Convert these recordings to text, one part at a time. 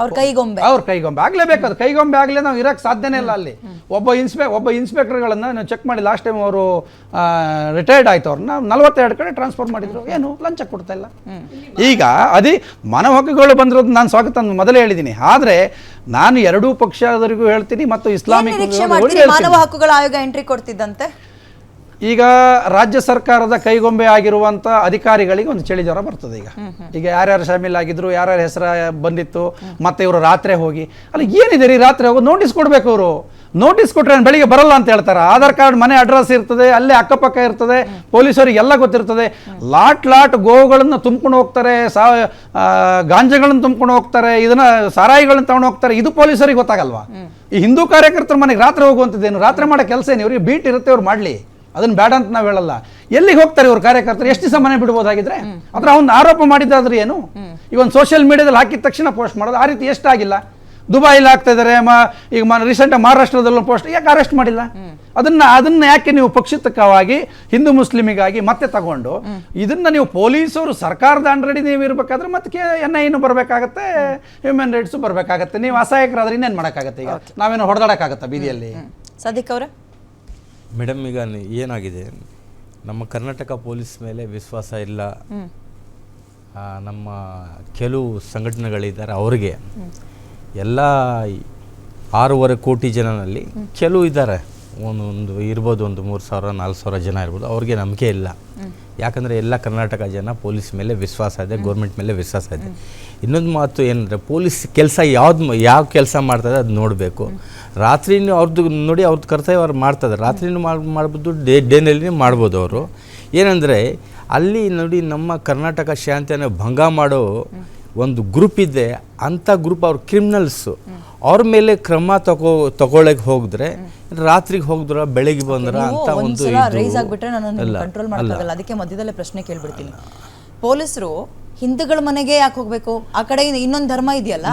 ಅವ್ರ ಕೈಗೊಂಬೆ ಆಗಲೇಬೇಕು. ಅದು ಕೈಗೊಂಬೆ ಆಗಲೇ ನಾವು ಇರೋಕ್ಕೆ ಸಾಧ್ಯನೇ ಇಲ್ಲ ಅಲ್ಲಿ. ಒಬ್ಬ ಇನ್ಸ್ಪೆಕ್ಟರ್ಗಳನ್ನು ನಾವು ಚೆಕ್ ಮಾಡಿ ಲಾಸ್ಟ್ ಟೈಮ್ ಅವರು ರಿಟೈರ್ಡ್ ಆಯ್ತು, ಅವ್ರನ್ನ 42 ಕಡೆ ಟ್ರಾನ್ಸ್ಫರ್ ಮಾಡಿದ್ರು, ಏನು ಲಂಚ ಕೊಡ್ತಾ ಇಲ್ಲ. ಈಗ ಅದೇ ಮಾನವ ಹಕ್ಕುಗಳು ಬಂದಿರೋದು ನಾನು ಸ್ವಾಗತ ಮೊದಲೇ ಹೇಳಿದ್ದೀನಿ. ಆದರೆ ನಾನು ಎರಡೂ ಪಕ್ಷದವರಿಗೂ ಹೇಳ್ತೀನಿ ಮತ್ತು ಇಸ್ಲಾಮಿಕ್ ಮಾನವ ಹಕ್ಕುಗಳ ಆಯೋಗ ಎಂಟ್ರಿ ಕೊಡ್ತಿದ್ದಂತೆ. ಈಗ ರಾಜ್ಯ ಸರ್ಕಾರದ ಕೈಗೊಂಬೆ ಆಗಿರುವಂಥ ಅಧಿಕಾರಿಗಳಿಗೆ ಒಂದು ಚಳಿ ಜ್ವರ ಬರ್ತದೆ. ಈಗ ಯಾರ್ಯಾರು ಶಾಮೀಲಾಗಿದ್ರು, ಯಾರ್ಯಾರ ಹೆಸರು ಬಂದಿತ್ತು, ಮತ್ತೆ ಇವರು ರಾತ್ರಿ ಹೋಗಿ ಅಲ್ಲಿ ಏನಿದೆ ರೀ, ರಾತ್ರಿ ಹೋಗಿ ನೋಟಿಸ್ ಕೊಡಬೇಕು. ಅವರು ನೋಟಿಸ್ ಕೊಟ್ಟರೆ ಬೆಳಿಗ್ಗೆ ಬರಲ್ಲ ಅಂತ ಹೇಳ್ತಾರೆ. ಆಧಾರ್ ಕಾರ್ಡ್ ಮನೆ ಅಡ್ರೆಸ್ ಇರ್ತದೆ, ಅಲ್ಲೇ ಅಕ್ಕಪಕ್ಕ ಇರ್ತದೆ, ಪೊಲೀಸರಿಗೆ ಎಲ್ಲ ಗೊತ್ತಿರ್ತದೆ. ಲಾಟ್ ಗೋವುಗಳನ್ನು ತುಂಬ್ಕೊಂಡು ಹೋಗ್ತಾರೆ, ಗಾಂಜಾಗಳನ್ನು ತುಂಬ್ಕೊಂಡು ಹೋಗ್ತಾರೆ, ಇದನ್ನ ಸಾರಾಯಿಗಳನ್ನ ತಗೊಂಡು ಹೋಗ್ತಾರೆ. ಇದು ಪೊಲೀಸರಿಗೆ ಗೊತ್ತಾಗಲ್ವಾ? ಈ ಹಿಂದೂ ಕಾರ್ಯಕರ್ತರ ಮನೆಗೆ ರಾತ್ರಿ ಹೋಗುವಂಥದ್ದೇನು? ರಾತ್ರಿ ಮಾಡೋ ಕೆಲಸ ಏನು? ಇವ್ರಿಗೆ ಬೀಟ್ ಇರುತ್ತೆ, ಅವ್ರು ಮಾಡಲಿ, ಅದನ್ನ ಬೇಡ ಅಂತ ನಾವು ಹೇಳಲ್ಲ. ಎಲ್ಲಿಗೆ ಹೋಗ್ತಾರೆ ಇವ್ರ ಕಾರ್ಯಕರ್ತರು? ಎಷ್ಟು ದಿವಸ ಮನೆ ಬಿಡ್ಬೋದಾಗಿದ್ರೆ? ಅದ್ರ ಅವ್ನು ಆರೋಪ ಮಾಡಿದ್ದಾದ್ರೆ ಏನು? ಈಗ ಒಂದು ಸೋಷಿಯಲ್ ಮೀಡಿಯಾದಲ್ಲಿ ಹಾಕಿದ ತಕ್ಷಣ ಪೋಸ್ಟ್ ಮಾಡೋದು, ಆ ರೀತಿ ಎಷ್ಟಾಗಿಲ್ಲ? ದುಬೈಲಿ ಆಗ್ತಾ ಇದ್ದಾರೆ, ಈಗ ರೀಸೆಂಟಾಗಿ ಮಹಾರಾಷ್ಟ್ರದಲ್ಲೂ ಪೋಸ್ಟ್ ಯಾಕೆ ಅರೆಸ್ಟ್ ಮಾಡಿಲ್ಲ? ಅದನ್ನ ಯಾಕೆ ನೀವು ಪಕ್ಷಿತವಾಗಿ ಹಿಂದೂ ಮುಸ್ಲಿಮಿಗಾಗಿ ಮತ್ತೆ ತಗೊಂಡು ಇದನ್ನ ನೀವು ಪೊಲೀಸರು ಸರ್ಕಾರದ ಅಂಡರಡಿ ನೀವು ಇರಬೇಕಾದ್ರೆ ಮತ್ತೆ NIA ಬರಬೇಕಾಗತ್ತೆ, ಹ್ಯೂಮನ್ ರೈಟ್ಸ್ ಬರಬೇಕಾಗತ್ತೆ. ನೀವು ಅಸಹಾಯಕರಾದ್ರೆ ಇನ್ನೇನು ಮಾಡೋಕ್ಕಾಗತ್ತೆ? ಈಗ ನಾವೇನು ಹೊಡೆದಾಡಕ್ಕಾಗತ್ತಾ ಬೀದಿಯಲ್ಲಿ? ಸದಿಕ್ ಅವರೇ, ಮೇಡಮ್, ಈಗ ಏನಾಗಿದೆ, ನಮ್ಮ ಕರ್ನಾಟಕ ಪೊಲೀಸ್ ಮೇಲೆ ವಿಶ್ವಾಸ ಇಲ್ಲ. ನಮ್ಮ ಕೆಲವು ಸಂಘಟನೆಗಳಿದ್ದಾರೆ, ಅವ್ರಿಗೆ ಎಲ್ಲ 6.5 ಕೋಟಿ ಜನನಲ್ಲಿ ಕೆಲವು ಇದ್ದಾರೆ, ಒಂದು ಇರ್ಬೋದು, ಒಂದು 3,000 4,000 ಜನ ಇರ್ಬೋದು, ಅವ್ರಿಗೆ ನಂಬಿಕೆ ಇಲ್ಲ. ಯಾಕಂದರೆ ಎಲ್ಲ ಕರ್ನಾಟಕ ಜನ ಪೊಲೀಸ್ ಮೇಲೆ ವಿಶ್ವಾಸ ಇದೆ, ಗೌರ್ಮೆಂಟ್ ಮೇಲೆ ವಿಶ್ವಾಸ ಇದೆ. ಇನ್ನೊಂದು ಮಾತು ಏನಂದರೆ, ಪೊಲೀಸ್ ಕೆಲಸ ಯಾವ ಕೆಲಸ ಮಾಡ್ತದೆ ಅದು ನೋಡಬೇಕು. ರಾತ್ರಿನೂ ಅವ್ರದ್ದು ನೋಡಿ, ಅವ್ರದ್ದು ಕರ್ತವ್ಯ ಅವ್ರು ಮಾಡ್ತದೆ, ರಾತ್ರಿನೂ ಮಾಡ್ಬೋದು, ಡೇನಲ್ಲಿ ಮಾಡ್ಬೋದು. ಅವರು ಏನಂದರೆ ಅಲ್ಲಿ ನೋಡಿ, ನಮ್ಮ ಕರ್ನಾಟಕ ಶಾಂತಿಯನ್ನು ಭಂಗ ಮಾಡೋ ಒಂದು ಗ್ರೂಪ್ ಇದೆ, ಅಂಥ ಗ್ರೂಪ್ ಅವ್ರ ಕ್ರಿಮಿನಲ್ಸು. ಅವ್ರ ಮೇಲೆ ಕ್ರಮ ತಗೊಳ್ಳಕ್ಕೆ ಹೋಗಿದ್ರೆ, ರಾತ್ರಿಗೆ ಹೋಗಿದ್ರ ಬೆಳಗ್ಗೆ ಬಂದ್ರ ಅಂತ ಒಂದು ರೈಸ್ ಆಗ್ಬಿಟ್ರೆ ನಾನು ಕಂಟ್ರೋಲ್ ಮಾಡೋಕ್ಕಾಗಲ್ಲ. ಅದಕ್ಕೆ ಮಧ್ಯದಲ್ಲೇ ಪ್ರಶ್ನೆ ಕೇಳ್ಬಿಡ್ತೀನಿ. ಪೊಲೀಸರು ಹಿಂದೂಗಳ ಮನೆಗೆ ಯಾಕೆ ಹೋಗ್ಬೇಕು? ಆ ಕಡೆ ಇನ್ನೊಂದು ಧರ್ಮ ಇದೆಯಲ್ಲ,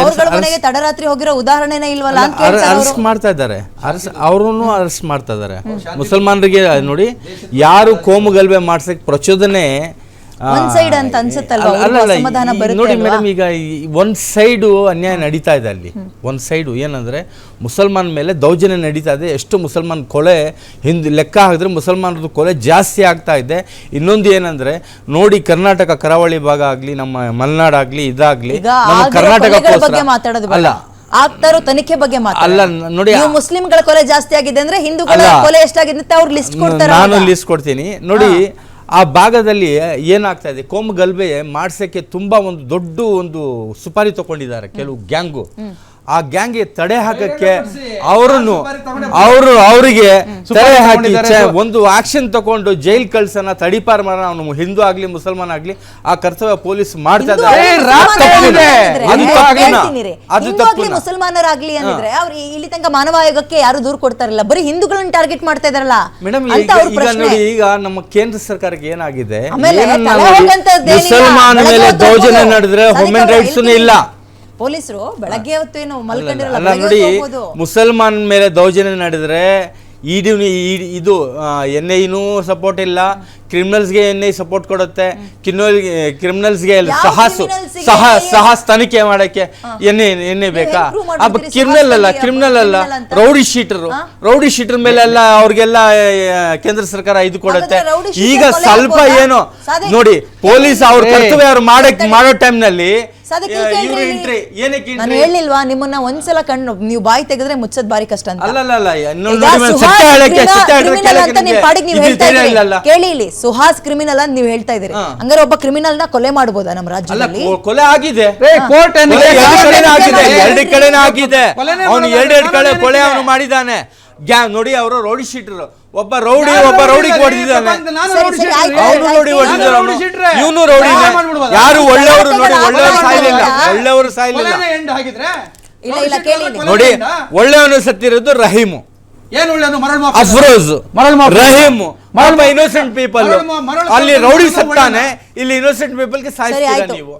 ಅವ್ರಗಳ ಮನೆಗೆ ತಡರಾತ್ರಿ ಹೋಗಿರೋ ಉದಾಹರಣೆನೇ ಇಲ್ವಲ್ಲ ಅಂತ ಅರೆಸ್ಟ್ ಮಾಡ್ತಾ ಇದ್ದಾರೆ. ಅವ್ರನ್ನು ಅರೆಸ್ಟ್ ಮಾಡ್ತಾ ಇದ್ದಾರೆ. ಮುಸಲ್ಮಾನರಿಗೆ ನೋಡಿ, ಯಾರು ಕೋಮು ಗಲಭೆ ಮಾಡ್ಸಕ್ ಪ್ರಚೋದನೆ ನೋಡಿ ಮೇಡಮ್, ಈಗ ಒಂದ್ ಸೈಡು ಅನ್ಯಾಯ ನಡೀತಾ ಇದೆ ಅಲ್ಲಿ. ಒಂದ್ ಸೈಡು ಏನಂದ್ರೆ ಮುಸಲ್ಮಾನ್ ಮೇಲೆ ದೌರ್ಜನ್ಯ ನಡೀತಾ ಇದೆ. ಎಷ್ಟು ಮುಸಲ್ಮಾನ್ ಕೊಲೆ ಲೆಕ್ಕ ಹಾಕಿದ್ರೆ ಮುಸಲ್ಮಾನರದ್ದು ಕೊಲೆ ಜಾಸ್ತಿ ಆಗ್ತಾ ಇದೆ. ಇನ್ನೊಂದು ಏನಂದ್ರೆ ನೋಡಿ, ಕರ್ನಾಟಕ ಕರಾವಳಿ ಭಾಗ ಆಗ್ಲಿ, ನಮ್ಮ ಮಲೆನಾಡು ಆಗ್ಲಿ, ಇದಾಗ್ಲಿ, ನಮ್ಮ ಕರ್ನಾಟಕ ಅಲ್ಲ ಆಗ್ತಾರೋ ತನಿಖೆ ಬಗ್ಗೆ ಅಲ್ಲ ನೋಡಿ, ಮುಸ್ಲಿಂಗಳ ಕೊಲೆ ಜಾಸ್ತಿ ಆಗಿದೆ ಅಂದ್ರೆ ಹಿಂದೂಗಳ ಕೊಲೆ ಎಷ್ಟಾಗಿದೆ ಅಂತ ಅವ್ರು ಲಿಸ್ಟ್ ಕೊಡ್ತಾರೆ. ನಾನು ಲಿಸ್ಟ್ ಕೊಡ್ತೀನಿ ನೋಡಿ. ಆ ಭಾಗದಲ್ಲಿ ಏನಾಗ್ತಾ ಇದೆ, ಕೋಮು ಗಲಭೆ ಮಾಡ್ಸಕ್ಕೆ ತುಂಬಾ ಒಂದು ದೊಡ್ಡ ಒಂದು ಸುಪಾರಿ ತಗೊಂಡಿದ್ದಾರೆ ಕೆಲವು ಗ್ಯಾಂಗು. ಆ ಗ್ಯಾಂಗ್ಗೆ ತಡೆ ಹಾಕಕ್ಕೆ ಅವರಿಗೆ ತಡೆ ಹಾಕಿ ಒಂದು ಆಕ್ಷನ್ ತಗೊಂಡು ಜೈಲ್ ಕಳ್ಸನ, ತಡಿಪಾರ್ ಮಾಡ, ಅವನು ಹಿಂದೂ ಆಗ್ಲಿ ಮುಸಲ್ಮಾನ್ ಆಗ್ಲಿ ಆ ಕರ್ತವ್ಯ ಪೊಲೀಸ್ ಮಾಡ್ತಾ ಇದ್ದಾರೆ. ಮುಸಲ್ಮಾನರಾಗ್ಲಿ ಅಂದ್ರೆ ಅವ್ರು ಇಲ್ಲಿ ತನಕ ಮಾನವ ಆಯೋಗಕ್ಕೆ ಯಾರು ದೂರ ಕೊಡ್ತಾರಲ್ಲ, ಬರೀ ಹಿಂದೂಗಳನ್ನ ಟಾರ್ಗೆಟ್ ಮಾಡ್ತಾ ಇದಾರಲ್ಲ ಮೇಡಮ್. ಈಗ ನೋಡಿ, ಈಗ ನಮ್ಮ ಕೇಂದ್ರ ಸರ್ಕಾರಕ್ಕೆ ಏನಾಗಿದೆ, ಮುಸಲ್ಮಾನ ಮೇಲೆ ದೌರ್ಜನ್ಯ ನಡೆದ್ರೆ ಹ್ಯೂಮನ್ ರೈಟ್ಸ್ ಇಲ್ಲ. ಪೊಲೀಸರು ಬೆಳಗ್ಗೆ ಹೊತ್ತು ಏನು ಮಲ್ಕೊಂಡಿರಲ್ಲ. ನೋಡಿ, ಮುಸಲ್ಮಾನ್ ಮೇಲೆ ದೌರ್ಜನ್ಯ ನಡೆದ್ರೆ ಇದು NIA ಸಪೋರ್ಟ್ ಇಲ್ಲ, ಕ್ರಿಮಿನಲ್ಸ್ಗೆ NIA ಸಪೋರ್ಟ್ ಕೊಡುತ್ತೆ. ಕ್ರಿಮಿನಲ್ಸ್ಗೆ ಸಾಹಸ ತನಿಖೆ ಮಾಡಕ್ಕೆ NIA ಬೇಕಾ? ಕ್ರಿಮಿನಲ್ ಅಲ್ಲ, ರೌಡಿ ಶೀಟರ್ ಮೇಲೆ ಎಲ್ಲ ಅವ್ರಿಗೆಲ್ಲ ಕೇಂದ್ರ ಸರ್ಕಾರ ಇದು ಕೊಡುತ್ತೆ. ಈಗ ಸ್ವಲ್ಪ ಏನು ನೋಡಿ, ಪೊಲೀಸ್ ಅವ್ರ ಕರ್ತವ್ಯ ಅವ್ರು ಮಾಡೋ ಟೈಮ್ನಲ್ಲಿ ನಾನು ಹೇಳಿಲ್ವಾ, ನಿಮ್ಮನ್ನ ಒಂದ್ಸಲ ಕಣ್ಣು ನೀವು ಬಾಯಿ ತೆಗೆದ್ರೆ ಮುಚ್ಚದ್ ಬಾರಿ ಕಷ್ಟ ಅಂತ. ಕೇಳಿ, ಇಲ್ಲಿ ಸುಹಾಸ್ ಕ್ರಿಮಿನಲ್ ಅಂತ ನೀವು ಹೇಳ್ತಾ ಇದೀರಿ. ಹಂಗಾರೆ ಒಬ್ಬ ಕ್ರಿಮಿನಲ್ ನ ಕೊಲೆ ಮಾಡಬಹುದಾ ನಮ್ಮ ರಾಜ್ಯದಲ್ಲಿ? ಕೊಲೆ ಆಗಿದೆ, ಎರಡು ಕಡೆನೇ ಆಗಿದೆ. ಅವನು ಎರಡು ಕಡೆ ಕೊಲೆ ಅವನು ಮಾಡಿದ್ದಾನೆ. ನೋಡಿ, ಅವರು ರೌಡಿ ಶೀಟರ್, ಒಬ್ಬ ರೌಡಿ ಹೊಡೆದಿದ್ದಾನೆ, ಅವನು ನೋಡಿ ಹೊಡೆದಿದ್ದಾರೆ, ಇವನು ರೌಡಿ. ಯಾರು ಒಳ್ಳೆಯವರು ನೋಡಿ, ಒಳ್ಳೆಯವರು ಸಾಯ್ಲಿಲ್ಲ ನೋಡಿ. ಒಳ್ಳೆಯವನು ಸತ್ತಿರೋದು ರಹೀಮು, ಅಫ್ರೋಜ್, ರಹೀಮು, ಇನ್ನೋಸೆಂಟ್ ಪೀಪಲ್. ಅಲ್ಲಿ ರೌಡಿ ಸತ್ತಾನೆ, ಇಲ್ಲಿ ಇನ್ನೋಸೆಂಟ್ ಪೀಪಲ್ಗೆ ಸಾಯಿಸ್ತೀರಾ ನೀವು.